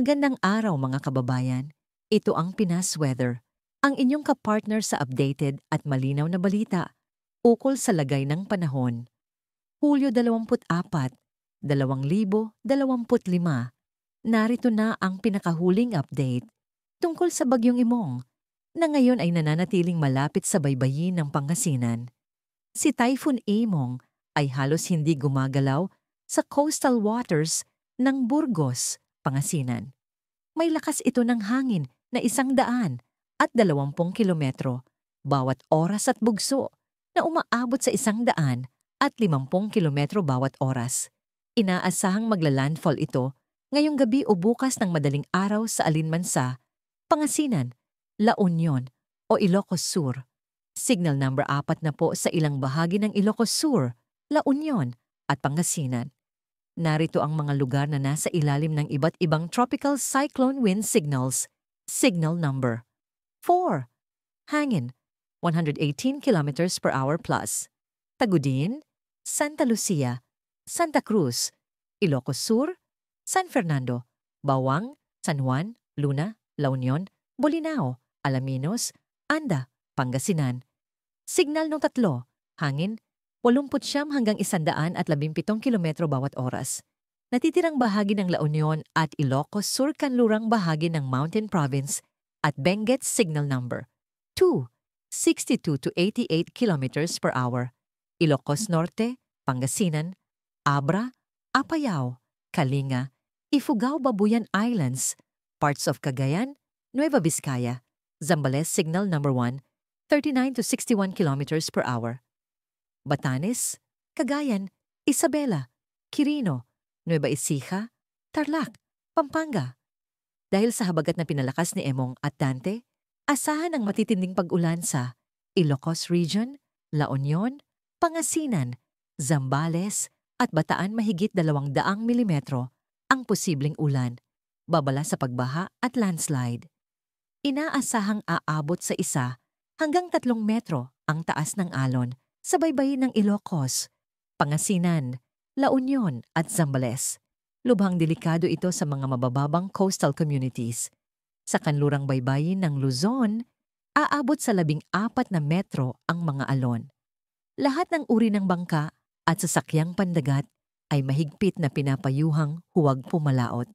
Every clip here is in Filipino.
Magandang araw mga kababayan. Ito ang Pinas Weather, ang inyong kapartner sa updated at malinaw na balita ukol sa lagay ng panahon. Hulyo 24, 2025. Narito na ang pinakahuling update tungkol sa Bagyong Imong na ngayon ay nananatiling malapit sa baybayin ng Pangasinan. Si Typhoon Imong ay halos hindi gumagalaw sa coastal waters ng Burgos, Pangasinan. May lakas ito ng hangin na 120 kilometro bawat oras at bugso na umaabot sa 150 kilometro bawat oras. Inaasahang magla-landfall ito ngayong gabi o bukas ng madaling araw sa alinmansa, Pangasinan, La Union o Ilocos Sur. Signal number 4 na po sa ilang bahagi ng Ilocos Sur, La Union at Pangasinan. Narito ang mga lugar na nasa ilalim ng iba't ibang tropical cyclone wind signals. Signal number 4. Hangin, 118 kilometers per hour plus. Tagudin, Santa Lucia, Santa Cruz, Ilocos Sur, San Fernando, Bawang, San Juan, Luna, La Union, Bolinao, Alaminos, Anda, Pangasinan. Signal ng 3. Hangin, 89 hanggang 117 kilometro bawat oras. Natitirang bahagi ng La Union at Ilocos Sur kanlurang bahagi ng Mountain Province at Benguet signal number 2, 62 to 88 kilometers per hour. Ilocos Norte, Pangasinan, Abra, Apayao, Kalinga, Ifugao Babuyan Islands, parts of Cagayan, Nueva Vizcaya, Zambales signal number 1, 39 to 61 kilometers per hour. Batanes, Cagayan, Isabela, Quirino, Nueva Ecija, Tarlac, Pampanga. Dahil sa habagat na pinalakas ni Emong at Dante, asahan ang matitinding pag-ulan sa Ilocos Region, La Union, Pangasinan, Zambales at Bataan mahigit 200 milimetro ang posibleng ulan, babala sa pagbaha at landslide. Inaasahang aabot sa 1 hanggang 3 metro ang taas ng alon sa baybayin ng Ilocos, Pangasinan, La Union at Zambales. Lubhang delikado ito sa mga mabababang coastal communities. Sa kanlurang baybayin ng Luzon, aabot sa 14 na metro ang mga alon. Lahat ng uri ng bangka at sasakyang pandagat ay mahigpit na pinapayuhang huwag pumalaot.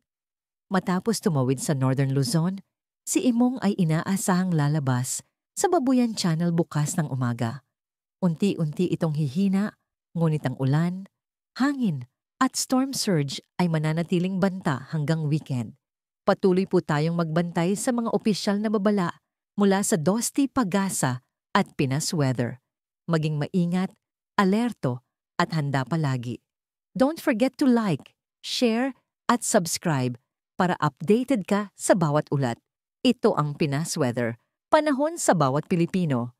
Matapos tumawid sa Northern Luzon, si Imong ay inaasahang lalabas sa Babuyan Channel bukas ng umaga. Unti-unti itong hihina, ngunit ang ulan, hangin at storm surge ay mananatiling banta hanggang weekend. Patuloy po tayong magbantay sa mga opisyal na babala mula sa Dosti Pagasa at Pinas Weather. Maging maingat, alerto at handa palagi. Don't forget to like, share at subscribe para updated ka sa bawat ulat. Ito ang Pinas Weather, panahon sa bawat Pilipino.